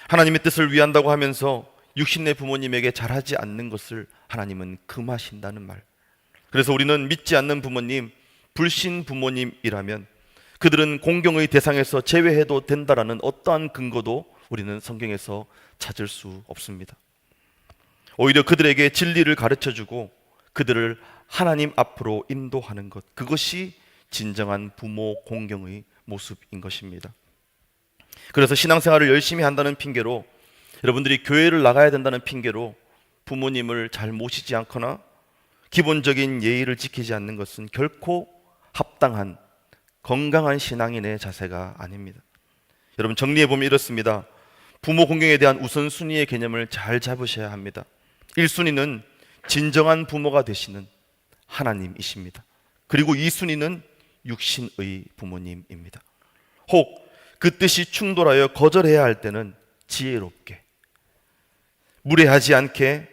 하나님의 뜻을 위한다고 하면서 육신의 부모님에게 잘하지 않는 것을 하나님은 금하신다는 말. 그래서 우리는 믿지 않는 부모님, 불신 부모님이라면 그들은 공경의 대상에서 제외해도 된다라는 어떠한 근거도 우리는 성경에서 찾을 수 없습니다. 오히려 그들에게 진리를 가르쳐주고 그들을 하나님 앞으로 인도하는 것, 그것이 진정한 부모 공경의 모습인 것입니다. 그래서 신앙생활을 열심히 한다는 핑계로, 여러분들이 교회를 나가야 된다는 핑계로 부모님을 잘 모시지 않거나 기본적인 예의를 지키지 않는 것은 결코 합당한 건강한 신앙인의 자세가 아닙니다. 여러분, 정리해보면 이렇습니다. 부모 공경에 대한 우선순위의 개념을 잘 잡으셔야 합니다. 1순위는 진정한 부모가 되시는 하나님이십니다. 그리고 2순위는 육신의 부모님입니다. 혹 그 뜻이 충돌하여 거절해야 할 때는 지혜롭게, 무례하지 않게,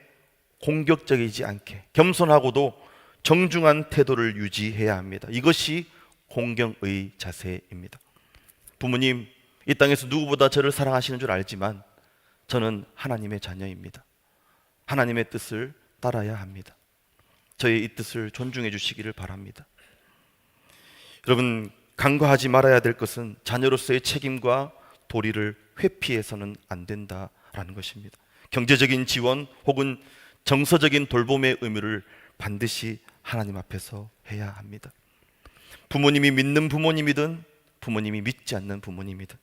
공격적이지 않게, 겸손하고도 정중한 태도를 유지해야 합니다. 이것이 공경의 자세입니다. 부모님, 이 땅에서 누구보다 저를 사랑하시는 줄 알지만 저는 하나님의 자녀입니다. 하나님의 뜻을 따라야 합니다. 저의 이 뜻을 존중해 주시기를 바랍니다. 여러분, 간과하지 말아야 될 것은 자녀로서의 책임과 도리를 회피해서는 안 된다라는 것입니다. 경제적인 지원 혹은 정서적인 돌봄의 의무를 반드시 하나님 앞에서 해야 합니다. 부모님이 믿는 부모님이든 부모님이 믿지 않는 부모님이든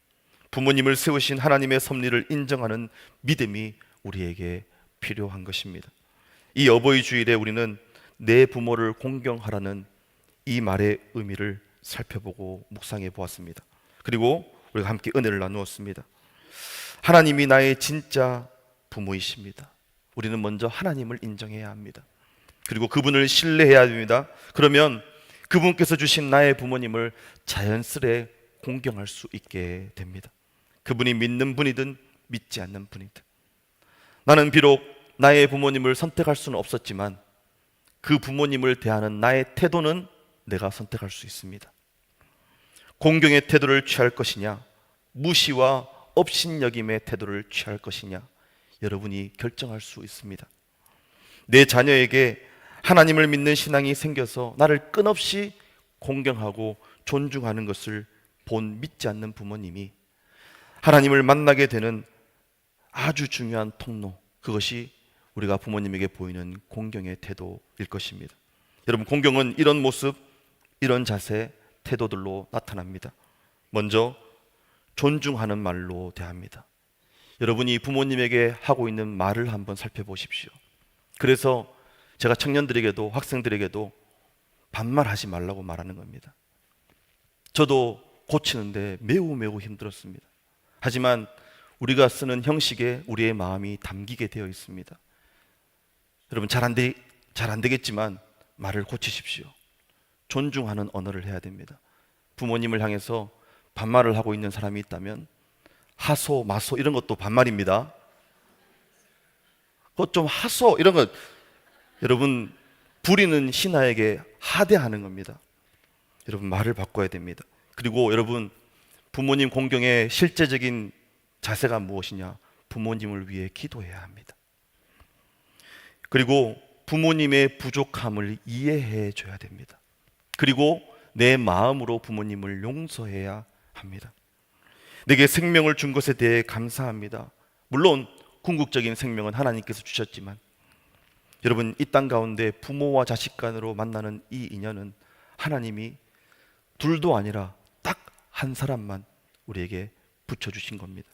부모님을 세우신 하나님의 섭리를 인정하는 믿음이 우리에게 필요한 것입니다. 이 어버이 주일에 우리는 내 부모를 공경하라는 이 말의 의미를 살펴보고 묵상해 보았습니다. 그리고 우리가 함께 은혜를 나누었습니다. 하나님이 나의 진짜 부모이십니다. 우리는 먼저 하나님을 인정해야 합니다. 그리고 그분을 신뢰해야 됩니다. 그러면 그분께서 주신 나의 부모님을 자연스레 공경할 수 있게 됩니다. 그분이 믿는 분이든 믿지 않는 분이든. 나는 비록 나의 부모님을 선택할 수는 없었지만 그 부모님을 대하는 나의 태도는 내가 선택할 수 있습니다. 공경의 태도를 취할 것이냐, 무시와 업신여김의 태도를 취할 것이냐, 여러분이 결정할 수 있습니다. 내 자녀에게 하나님을 믿는 신앙이 생겨서 나를 끊없이 공경하고 존중하는 것을 본 믿지 않는 부모님이 하나님을 만나게 되는 아주 중요한 통로, 그것이 우리가 부모님에게 보이는 공경의 태도일 것입니다. 여러분, 공경은 이런 모습, 이런 자세, 태도들로 나타납니다. 먼저 존중하는 말로 대합니다. 여러분이 부모님에게 하고 있는 말을 한번 살펴보십시오. 그래서 제가 청년들에게도 학생들에게도 반말하지 말라고 말하는 겁니다. 저도 고치는데 매우 힘들었습니다. 하지만 우리가 쓰는 형식에 우리의 마음이 담기게 되어 있습니다. 여러분, 잘 안 되겠지만 말을 고치십시오. 존중하는 언어를 해야 됩니다. 부모님을 향해서 반말을 하고 있는 사람이 있다면 하소, 마소 이런 것도 반말입니다. 그것 좀 하소 이런 것, 여러분, 부리는 신하에게 하대하는 겁니다. 여러분, 말을 바꿔야 됩니다. 그리고 여러분, 부모님 공경의 실제적인 자세가 무엇이냐? 부모님을 위해 기도해야 합니다. 그리고 부모님의 부족함을 이해해 줘야 됩니다. 그리고 내 마음으로 부모님을 용서해야 합니다. 내게 생명을 준 것에 대해 감사합니다. 물론 궁극적인 생명은 하나님께서 주셨지만 여러분, 이 땅 가운데 부모와 자식 간으로 만나는 이 인연은 하나님이 둘도 아니라 딱 한 사람만 우리에게 붙여주신 겁니다.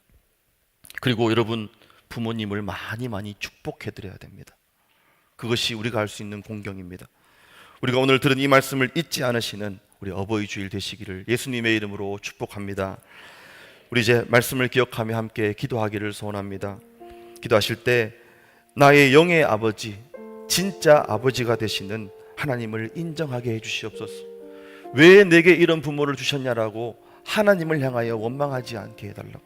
그리고 여러분, 부모님을 많이 축복해 드려야 됩니다. 그것이 우리가 할 수 있는 공경입니다. 우리가 오늘 들은 이 말씀을 잊지 않으시는 우리 어버이 주일 되시기를 예수님의 이름으로 축복합니다. 우리 이제 말씀을 기억하며 함께 기도하기를 소원합니다. 기도하실 때 나의 영의 아버지, 진짜 아버지가 되시는 하나님을 인정하게 해주시옵소서. 왜 내게 이런 부모를 주셨냐라고 하나님을 향하여 원망하지 않게 해달라고.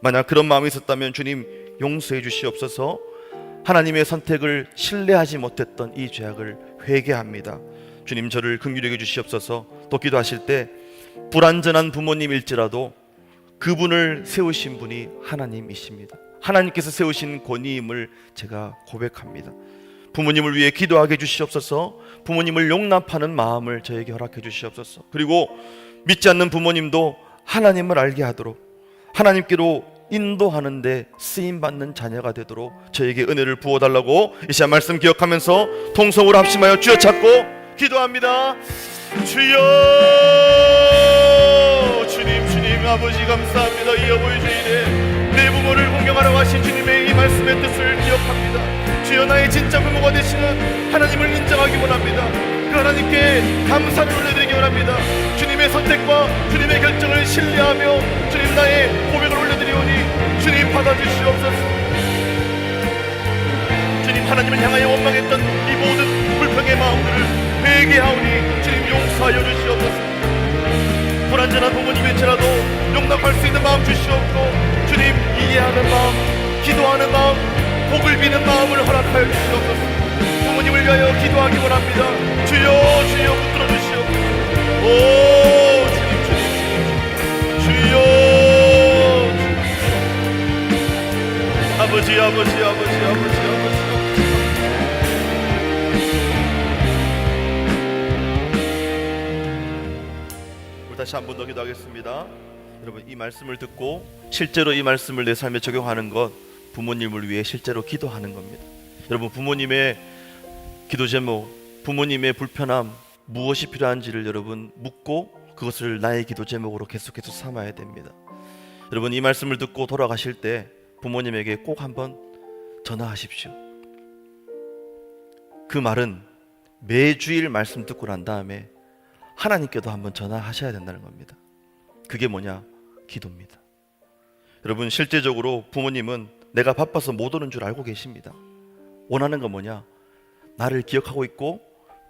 만약 그런 마음이 있었다면 주님 용서해 주시옵소서. 하나님의 선택을 신뢰하지 못했던 이 죄악을 회개합니다. 주님, 저를 긍휼히 여겨 주시옵소서. 또 기도하실 때 불완전한 부모님일지라도 그분을 세우신 분이 하나님이십니다. 하나님께서 세우신 권위임을 제가 고백합니다. 부모님을 위해 기도하게 해주시옵소서. 부모님을 용납하는 마음을 저에게 허락해 주시옵소서. 그리고 믿지 않는 부모님도 하나님을 알게 하도록, 하나님께로 인도하는데 쓰임받는 자녀가 되도록 저에게 은혜를 부어달라고 이 시간 말씀 기억하면서 통성으로 합심하여 주여 찾고 기도합니다. 주여, 주님 아버지 감사합니다. 이 어버이 주일에 내 부모를 공경하라고 하신 주님의 이 말씀의 뜻을 기억합니다. 주여, 나의 진짜 부모가 되시는 하나님을 인정하기 원합니다. 그 하나님께 감사를 올려드리기 원합니다. 주님의 선택과 주님의 결정을 신뢰하며 주님 나의 고백을 올려드리오니 주님 받아주시옵소서. 주님, 하나님을 향하여 원망했던 이 모든 불평의 마음들을 회개하오니 주님 용서하여 주시옵소서. 불완전한 부모님일지라도 용납할 수 있는 마음 주시옵고 주님, 이해하는 마음, 기도하는 마음, 복을 비는 마음을 허락하여 주시옵소서. 부모님을 위하여 기도하기 원합니다. 주여, 주여 붙들어 주시옵소서. 오 주님, 주여, 아버지. 우리 다시 한 번 더 기도하겠습니다. 여러분, 이 말씀을 듣고 실제로 이 말씀을 내 삶에 적용하는 것, 부모님을 위해 실제로 기도하는 겁니다. 여러분, 부모님의 기도 제목, 부모님의 불편함, 무엇이 필요한지를 여러분 묻고 그것을 나의 기도 제목으로 계속해서 삼아야 됩니다. 여러분, 이 말씀을 듣고 돌아가실 때 부모님에게 꼭 한번 전화하십시오. 그 말은 매주일 말씀 듣고 난 다음에 하나님께도 한번 전화하셔야 된다는 겁니다. 그게 뭐냐? 기도입니다. 여러분, 실제적으로 부모님은 내가 바빠서 못 오는 줄 알고 계십니다. 원하는 건 뭐냐? 나를 기억하고 있고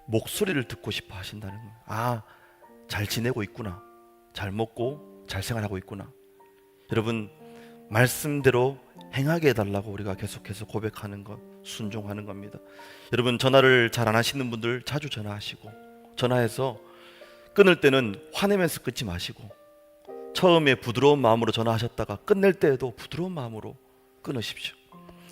목소리를 듣고 싶어 하신다는 거예요. 아, 잘 지내고 있구나, 잘 먹고 잘 생활하고 있구나. 여러분, 말씀대로 행하게 해달라고 우리가 계속해서 고백하는 것, 순종하는 겁니다. 여러분, 전화를 잘 안 하시는 분들 자주 전화하시고, 전화해서 끊을 때는 화내면서 끊지 마시고, 처음에 부드러운 마음으로 전화하셨다가 끝낼 때에도 부드러운 마음으로 끊으십시오.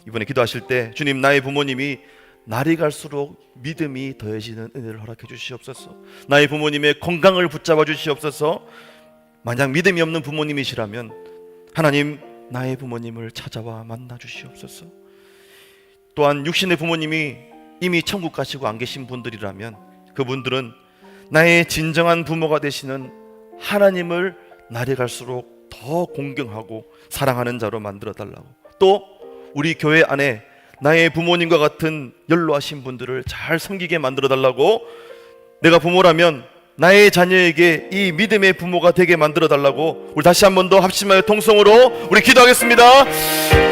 이번에 기도하실 때 주님, 나의 부모님이 날이 갈수록 믿음이 더해지는 은혜를 허락해 주시옵소서. 나의 부모님의 건강을 붙잡아 주시옵소서. 만약 믿음이 없는 부모님이시라면 하나님, 나의 부모님을 찾아와 만나 주시옵소서. 또한 육신의 부모님이 이미 천국 가시고 안 계신 분들이라면 그분들은 나의 진정한 부모가 되시는 하나님을 날이 갈수록 더 공경하고 사랑하는 자로 만들어 달라고, 또 우리 교회 안에 나의 부모님과 같은 연로하신 분들을 잘 섬기게 만들어 달라고, 내가 부모라면 나의 자녀에게 이 믿음의 부모가 되게 만들어 달라고, 우리 다시 한 번 더 합심하여 통성으로 우리 기도하겠습니다. 주여,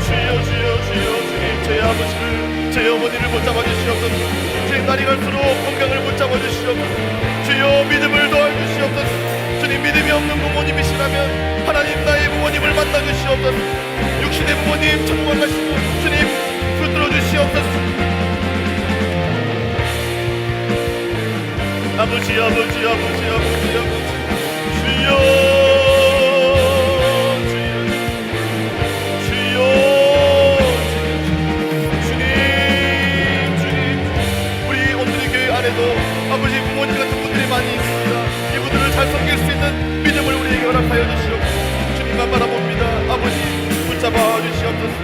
주여, 주여, 주여. 주님, 제 아버지를, 제 어머니를 붙잡아 주시옵소서. 주님, 날이 갈수록 건강을 붙잡아 주시옵소서. 주여, 믿음을 더해 주시옵소서. 주님, 믿음이 없는 부모님이시라면 하나님, 나의 부모님을 만나 주시옵소서. 육신의 부모님 천국 안 가시고 주님 붙들어 주시옵소서. 아버지, 주여, 주여, 주님, 우리 오늘의 교회 안에도 아버지 부모님 같은 분들이 많이 있습니다. 이분들을 잘 섬길 수 있는 믿음을 우리에게 허락하여 주시옵소서. 주님만 바라봅니다. 아버지, 붙잡아 주시옵소서.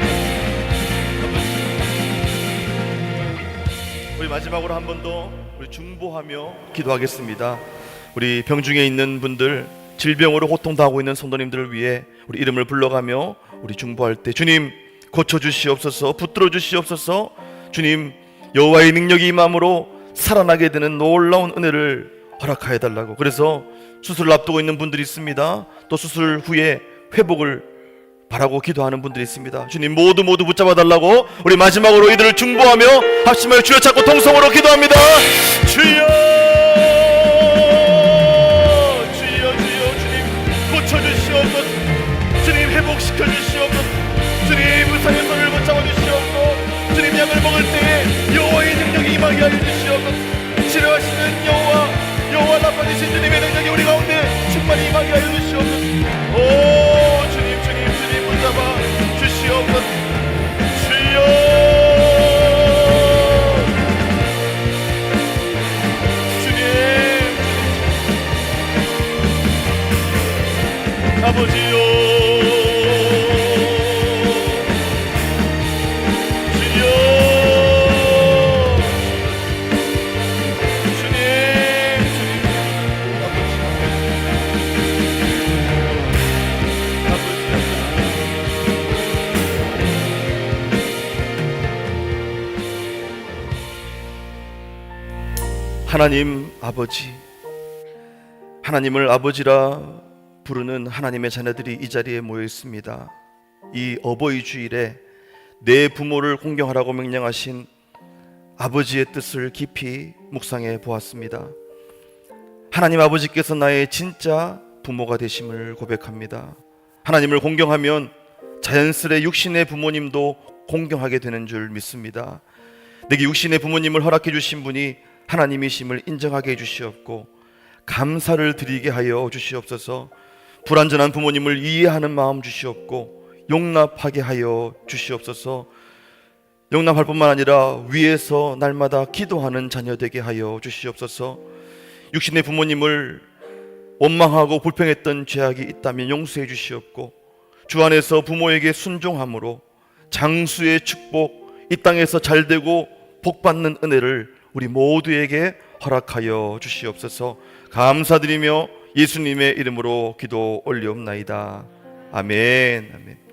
우리 마지막으로 한 번 더 우리 중보하며 기도하겠습니다. 우리 병중에 있는 분들, 질병으로 고통당하고 있는 성도님들을 위해 우리 이름을 불러가며 우리 중보할 때 주님 고쳐주시옵소서, 붙들어 주시옵소서. 주님, 여호와의 능력이 임함으로 살아나게 되는 놀라운 은혜를 허락하여 달라고. 그래서 수술을 앞두고 있는 분들이 있습니다. 또 수술 후에 회복을 바라고 기도하는 분들이 있습니다. 주님, 모두 붙잡아 달라고 우리 마지막으로 이들을 중보하며 합심하여 주여 찾고 통성으로 기도합니다. 주여, 주여, 주여. 주님, 고쳐주시옵소서. 주님, 회복시켜 주시옵소서. 주님, 의사의 손을 붙잡아 주시옵소서. 주님, 약을 먹을 때에 여호와의 능력이 임하게 하여 주시옵소서. 치료하시는 여호와 나빠지신 주님의 능력이 우리 가운데 충만히 임하게 하여 주시옵소서. 오 주님, 붙잡아 주시옵소서. 주여, 주님, 아버지요 주여 주님 하나님 아버지, 하나님을 아버지라 부르는 하나님의 자녀들이 이 자리에 모여 있습니다. 이 어버이 주일에 내 부모를 공경하라고 명령하신 아버지의 뜻을 깊이 묵상해 보았습니다. 하나님 아버지께서 나의 진짜 부모가 되심을 고백합니다. 하나님을 공경하면 자연스레 육신의 부모님도 공경하게 되는 줄 믿습니다. 내게 육신의 부모님을 허락해 주신 분이 하나님이심을 인정하게 해 주시옵고 감사를 드리게 하여 주시옵소서. 불완전한 부모님을 이해하는 마음 주시옵고 용납하게 하여 주시옵소서. 용납할 뿐만 아니라 위에서 날마다 기도하는 자녀 되게 하여 주시옵소서. 육신의 부모님을 원망하고 불평했던 죄악이 있다면 용서해 주시옵고 주 안에서 부모에게 순종함으로 장수의 축복, 이 땅에서 잘되고 복받는 은혜를 우리 모두에게 허락하여 주시옵소서. 감사드리며 예수님의 이름으로 기도 올리옵나이다. 아멘. 아멘.